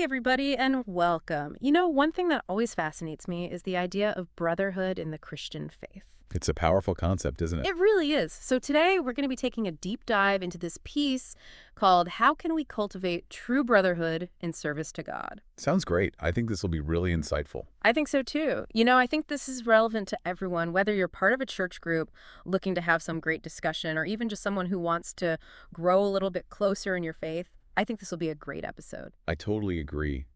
Hey, everybody, and welcome. One thing that always fascinates me is the idea of brotherhood in the Christian faith. It's a powerful concept, isn't it? It really is. So today we're going to be taking a deep dive into this piece called How Can We Cultivate True Brotherhood in Service to God? Sounds great. I think this will be really insightful. I think so too. I think this is relevant to everyone, whether you're part of a church group looking to have some great discussion or even just someone who wants to grow a little bit closer in your faith. I think this will be a great episode. I totally agree.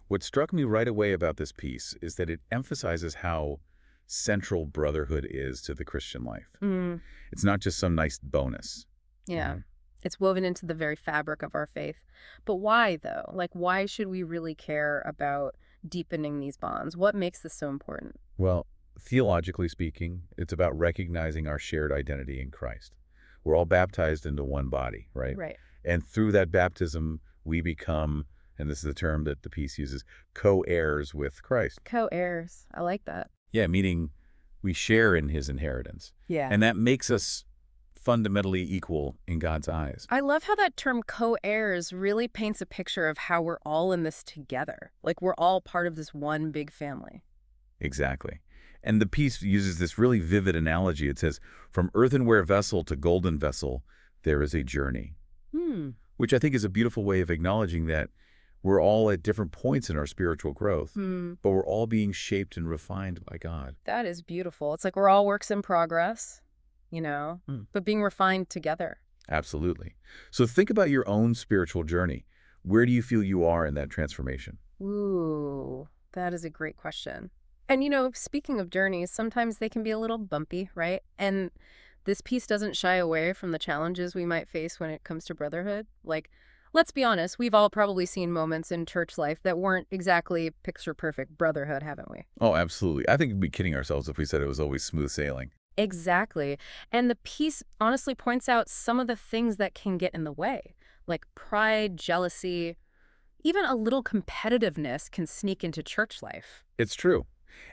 What struck me right away about this piece is that it emphasizes how central brotherhood is to the Christian life. Mm. It's not just some nice bonus. Yeah. It's woven into the very fabric of our faith. But why, though? Why should we really care about deepening these bonds? What makes this so important? Well, theologically speaking, it's about recognizing our shared identity in Christ. We're all baptized into one body, right? Right. And through that baptism, we become, and this is the term that the piece uses, co-heirs with Christ. Co-heirs. I like that. Yeah, meaning we share in his inheritance. Yeah. And that makes us fundamentally equal in God's eyes. I love how that term co-heirs really paints a picture of how we're all in this together. We're all part of this one big family. Exactly. And the piece uses this really vivid analogy. It says, from earthenware vessel to golden vessel, there is a journey. Which I think is a beautiful way of acknowledging that we're all at different points in our spiritual growth, but we're all being shaped and refined by God. That is beautiful. It's like we're all works in progress, but being refined together. Absolutely. So think about your own spiritual journey. Where do you feel you are in that transformation? Ooh, that is a great question. And, speaking of journeys, sometimes they can be a little bumpy, right? And this piece doesn't shy away from the challenges we might face when it comes to brotherhood. Let's be honest, we've all probably seen moments in church life that weren't exactly picture-perfect brotherhood, haven't we? Oh, absolutely. I think we'd be kidding ourselves if we said it was always smooth sailing. Exactly. And the piece honestly points out some of the things that can get in the way, like pride, jealousy, even a little competitiveness can sneak into church life. It's true.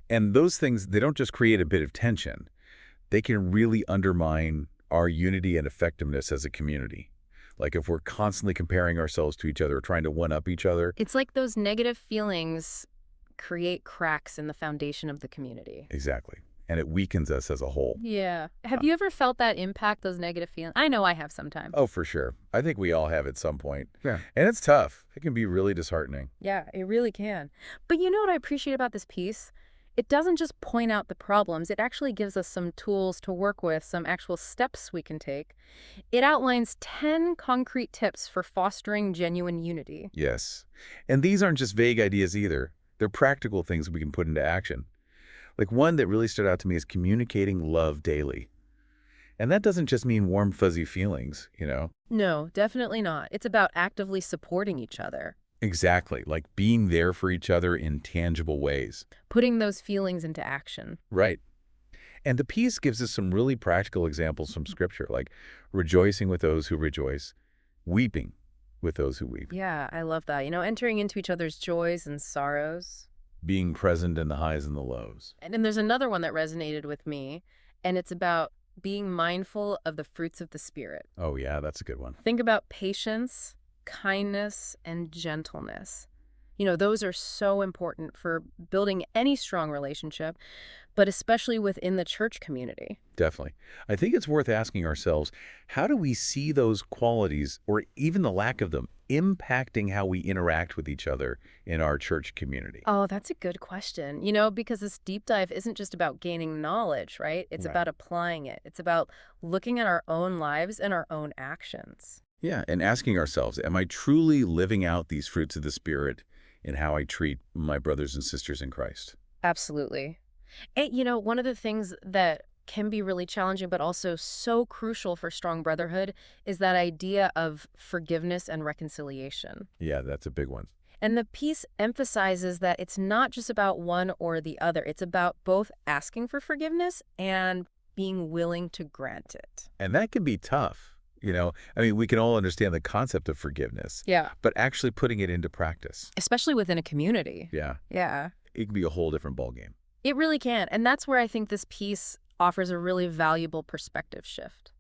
And those things, they don't just create a bit of tension. They can really undermine our unity and effectiveness as a community. Like if we're constantly comparing ourselves to each other, trying to one-up each other. It's like those negative feelings create cracks in the foundation of the community. Exactly. And it weakens us as a whole. Yeah. Have you ever felt that impact, those negative feelings? I know I have sometimes. Oh, for sure. I think we all have at some point. Yeah. And it's tough. It can be really disheartening. Yeah, it really can. But you know what I appreciate about this piece? It doesn't just point out the problems. It actually gives us some tools to work with, some actual steps we can take. It outlines 10 concrete tips for fostering genuine unity. Yes. And these aren't just vague ideas either. They're practical things we can put into action. Like one that really stood out to me is communicating love daily. And that doesn't just mean warm, fuzzy feelings, No, definitely not. It's about actively supporting each other. Exactly, like being there for each other in tangible ways. Putting those feelings into action. Right. And the piece gives us some really practical examples from Scripture, like rejoicing with those who rejoice, weeping with those who weep. Yeah, I love that. Entering into each other's joys and sorrows. Being present in the highs and the lows. And then there's another one that resonated with me, and it's about being mindful of the fruits of the Spirit. Oh, yeah, that's a good one. Think about patience, kindness, and gentleness. Those are so important for building any strong relationship, but especially within the church community. Definitely. I think it's worth asking ourselves, how do we see those qualities, or even the lack of them, impacting how we interact with each other in our church community? Oh, that's a good question. Because this deep dive isn't just about gaining knowledge, right? It's about applying it. It's about looking at our own lives and our own actions. Yeah, and asking ourselves, am I truly living out these fruits of the Spirit in how I treat my brothers and sisters in Christ? Absolutely. And, one of the things that can be really challenging, but also so crucial for strong brotherhood is that idea of forgiveness and reconciliation. Yeah, that's a big one. And the piece emphasizes that it's not just about one or the other. It's about both asking for forgiveness and being willing to grant it. And that can be tough. We can all understand the concept of forgiveness. Yeah. But actually putting it into practice. Especially within a community. Yeah. Yeah. It can be a whole different ballgame. It really can. And that's where I think this piece offers a really valuable perspective shift.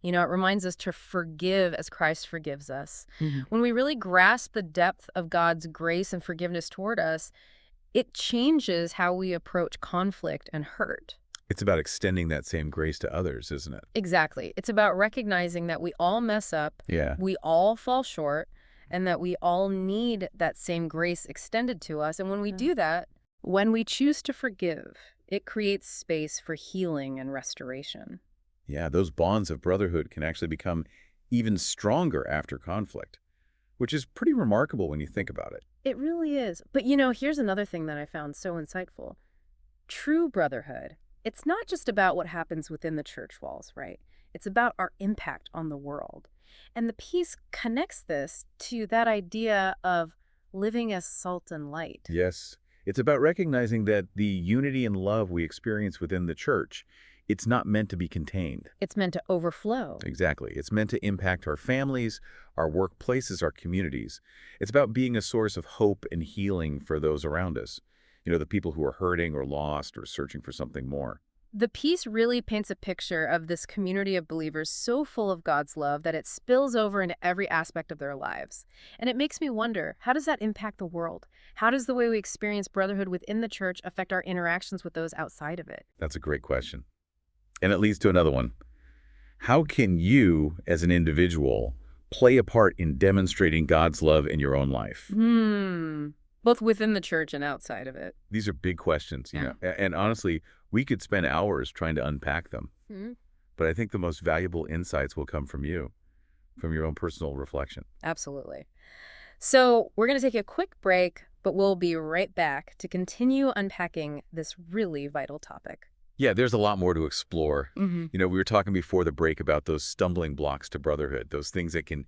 It reminds us to forgive as Christ forgives us. Mhm. When we really grasp the depth of God's grace and forgiveness toward us, it changes how we approach conflict and hurt. It's about extending that same grace to others, isn't it? Exactly. It's about recognizing that we all mess up, Yeah. we all fall short, and that we all need that same grace extended to us. And when we do that, when we choose to forgive, it creates space for healing and restoration. Yeah, those bonds of brotherhood can actually become even stronger after conflict, which is pretty remarkable when you think about it. It really is. But here's another thing that I found so insightful. True brotherhood, it's not just about what happens within the church walls, right? It's about our impact on the world. And the piece connects this to that idea of living as salt and light. Yes, it's about recognizing that the unity and love we experience within the church, it's not meant to be contained. It's meant to overflow. Exactly. It's meant to impact our families, our workplaces, our communities. It's about being a source of hope and healing for those around us. The people who are hurting or lost or searching for something more. The piece really paints a picture of this community of believers so full of God's love that it spills over into every aspect of their lives. And it makes me wonder, how does that impact the world? How does the way we experience brotherhood within the church affect our interactions with those outside of it? That's a great question. And it leads to another one. How can you, as an individual, play a part in demonstrating God's love in your own life? Both within the church and outside of it. These are big questions, Yeah. And honestly, we could spend hours trying to unpack them. But I think the most valuable insights will come from you, from your own personal reflection. Absolutely. So we're going to take a quick break, but we'll be right back to continue unpacking this really vital topic. Yeah, there's a lot more to explore. Mm-hmm. We were talking before the break about those stumbling blocks to brotherhood, those things that can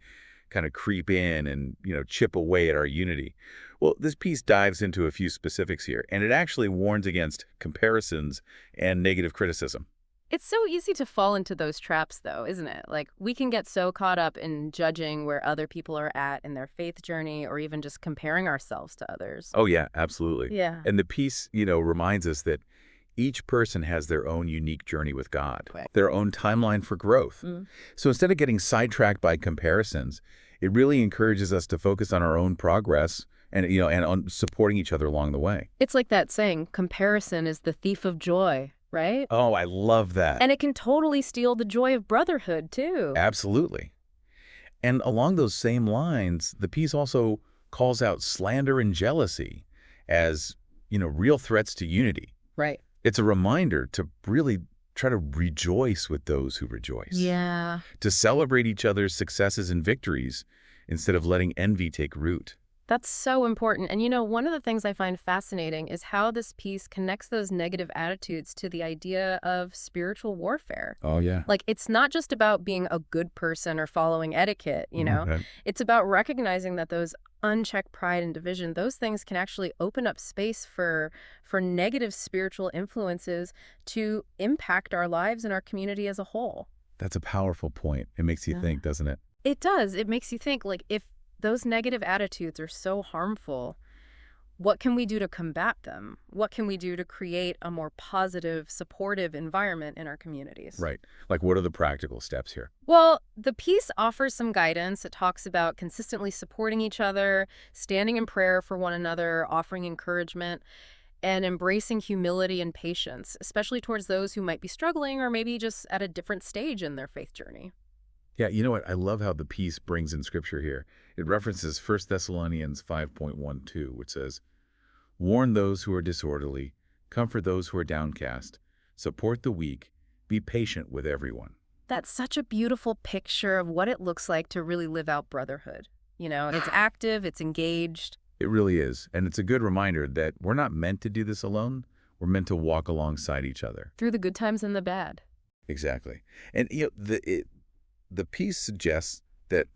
kind of creep in and, chip away at our unity. Well, this piece dives into a few specifics here, and it actually warns against comparisons and negative criticism. It's so easy to fall into those traps, though, isn't it? Like, we can get so caught up in judging where other people are at in their faith journey or even just comparing ourselves to others. Oh, yeah, absolutely. Yeah. And the piece, reminds us that each person has their own unique journey with God, Correct. their own timeline for growth. So instead of getting sidetracked by comparisons, it really encourages us to focus on our own progress and on supporting each other along the way. It's like that saying, comparison is the thief of joy, right? Oh, I love that. And it can totally steal the joy of brotherhood, too. Absolutely. And along those same lines, the piece also calls out slander and jealousy as, real threats to unity. Right. It's a reminder to really try to rejoice with those who rejoice. Yeah. To celebrate each other's successes and victories instead of letting envy take root. That's so important. And one of the things I find fascinating is how this piece connects those negative attitudes to the idea of spiritual warfare. Oh, yeah. Like, it's not just about being a good person or following etiquette, Okay. It's about recognizing that those unchecked pride and division, those things can actually open up space for negative spiritual influences to impact our lives and our community as a whole. That's a powerful point. It makes you think, doesn't it? It does. It makes you think, like, if those negative attitudes are so harmful, what can we do to combat them? What can we do to create a more positive, supportive environment in our communities? Right. Like, what are the practical steps here? Well, the piece offers some guidance. It talks about consistently supporting each other, standing in prayer for one another, offering encouragement, and embracing humility and patience, especially towards those who might be struggling or maybe just at a different stage in their faith journey. Yeah, you know what? I love how the piece brings in scripture here. It references 1 Thessalonians 5.12, which says, "Warn those who are disorderly, comfort those who are downcast, support the weak, be patient with everyone." That's such a beautiful picture of what it looks like to really live out brotherhood. It's active, it's engaged. It really is. And it's a good reminder that we're not meant to do this alone. We're meant to walk alongside each other. Through the good times and the bad. Exactly. And the piece suggests that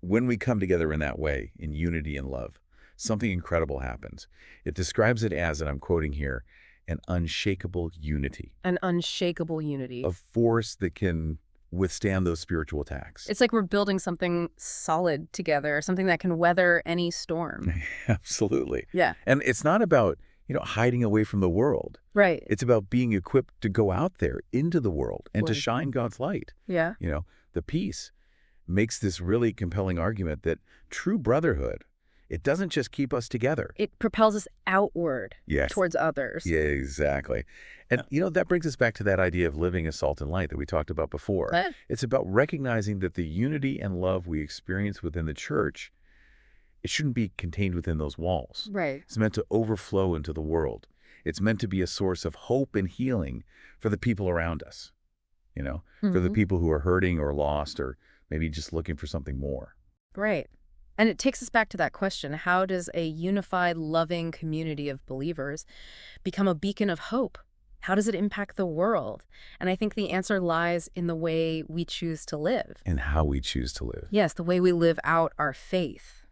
when we come together in that way, in unity and love, something incredible happens. It describes it as, and I'm quoting here, an unshakable unity. An unshakable unity. A force that can withstand those spiritual attacks. It's like we're building something solid together, something that can weather any storm. Absolutely. Yeah. And it's not about hiding away from the world. Right. It's about being equipped to go out there into the world and to Right. shine God's light. Yeah. The peace makes this really compelling argument that true brotherhood, it doesn't just keep us together. It propels us outward Yes. towards others. Yeah, exactly. And, that brings us back to that idea of living as salt and light that we talked about before. Huh? It's about recognizing that the unity and love we experience within the church, it shouldn't be contained within those walls. Right. It's meant to overflow into the world. It's meant to be a source of hope and healing for the people around us, for the people who are hurting or lost or maybe just looking for something more. Right. And it takes us back to that question, how does a unified, loving community of believers become a beacon of hope? How does it impact the world? And I think the answer lies in the way we choose to live. And how we choose to live. Yes, the way we live out our faith,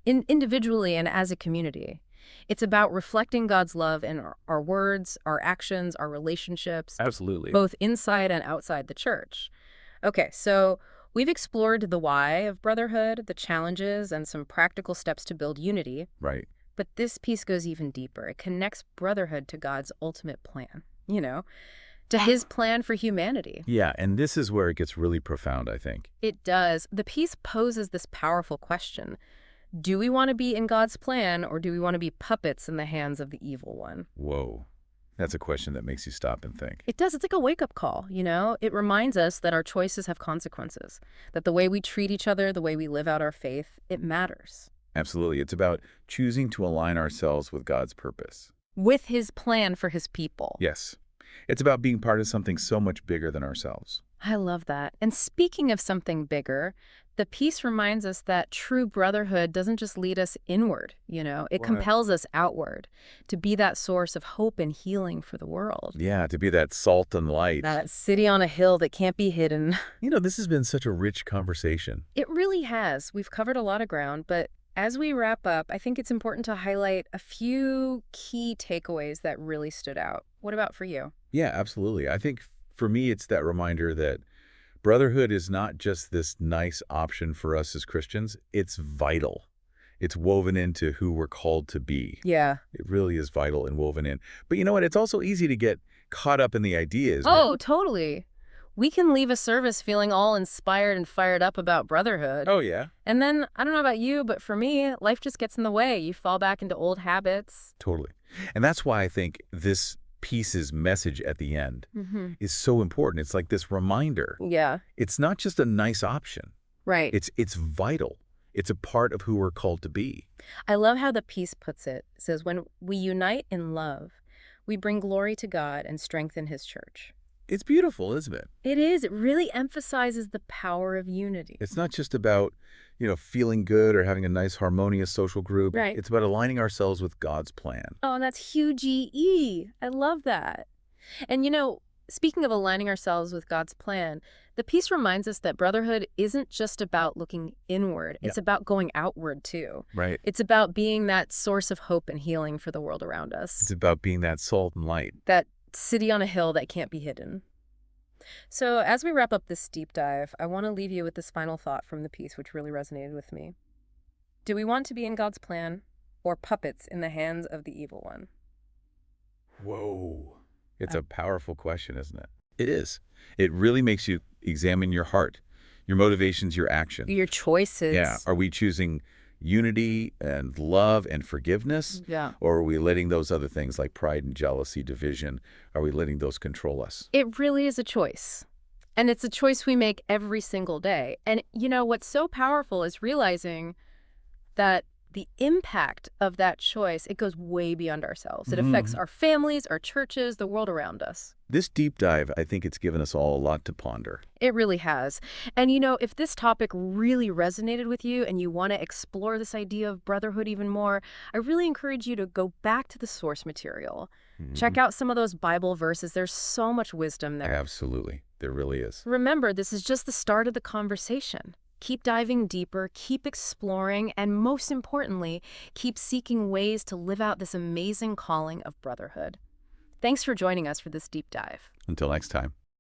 individually and as a community. It's about reflecting God's love in our words, our actions, our relationships, Absolutely. both inside and outside the church. Okay, so we've explored the why of brotherhood, the challenges, and some practical steps to build unity. Right. But this piece goes even deeper. It connects brotherhood to God's ultimate plan, to his plan for humanity. Yeah, and this is where it gets really profound, I think. It does. The piece poses this powerful question. Do we want to be in God's plan, or do we want to be puppets in the hands of the evil one? Whoa. That's a question that makes you stop and think. It does. It's like a wake-up call, It reminds us that our choices have consequences, that the way we treat each other, the way we live out our faith, it matters. Absolutely. It's about choosing to align ourselves with God's purpose. With his plan for his people. Yes. It's about being part of something so much bigger than ourselves. I love that. And speaking of something bigger, the piece reminds us that true brotherhood doesn't just lead us inward, It Right. compels us outward to be that source of hope and healing for the world. Yeah, to be that salt and light. That city on a hill that can't be hidden. This has been such a rich conversation. It really has. We've covered a lot of ground, but as we wrap up, I think it's important to highlight a few key takeaways that really stood out. What about for you? Yeah, absolutely. I think for me, it's that reminder that brotherhood is not just this nice option for us as Christians. It's vital. It's woven into who we're called to be. Yeah. It really is vital and woven in. But you know what? It's also easy to get caught up in the ideas. Oh, totally. We can leave a service feeling all inspired and fired up about brotherhood. Oh, yeah. And then, I don't know about you, but for me, life just gets in the way. You fall back into old habits. Totally. And that's why I think this piece's message at the end is so important. It's like this reminder. Yeah. It's not just a nice option. Right. It's vital. It's a part of who we're called to be. I love how the piece puts it. It says, when we unite in love, we bring glory to God and strengthen his church. It's beautiful, isn't it? It is. It really emphasizes the power of unity. It's not just about, feeling good or having a nice harmonious social group. Right. It's about aligning ourselves with God's plan. Oh, and that's huge E. I love that. And speaking of aligning ourselves with God's plan, the piece reminds us that brotherhood isn't just about looking inward. It's about going outward too. Right. It's about being that source of hope and healing for the world around us. It's about being that salt and light. That city on a hill that can't be hidden. So as we wrap up this deep dive, I want to leave you with this final thought from the piece, which really resonated with me. Do we want to be in God's plan or puppets in the hands of the evil one? Whoa. It's a powerful question, isn't it? It is. It really makes you examine your heart, your motivations, your actions. Your choices. Yeah. Are we choosing unity and love and forgiveness? Yeah. Or are we letting those other things like pride and jealousy, division, are we letting those control us? It really is a choice. And it's a choice we make every single day. And what's so powerful is realizing that the impact of that choice, it goes way beyond ourselves. It affects our families, our churches, the world around us. This deep dive, I think it's given us all a lot to ponder. It really has. And if this topic really resonated with you and you want to explore this idea of brotherhood even more, I really encourage you to go back to the source material. Check out some of those Bible verses. There's so much wisdom there. Absolutely. There really is. Remember, this is just the start of the conversation. Keep diving deeper, keep exploring, and most importantly, keep seeking ways to live out this amazing calling of brotherhood. Thanks for joining us for this deep dive. Until next time.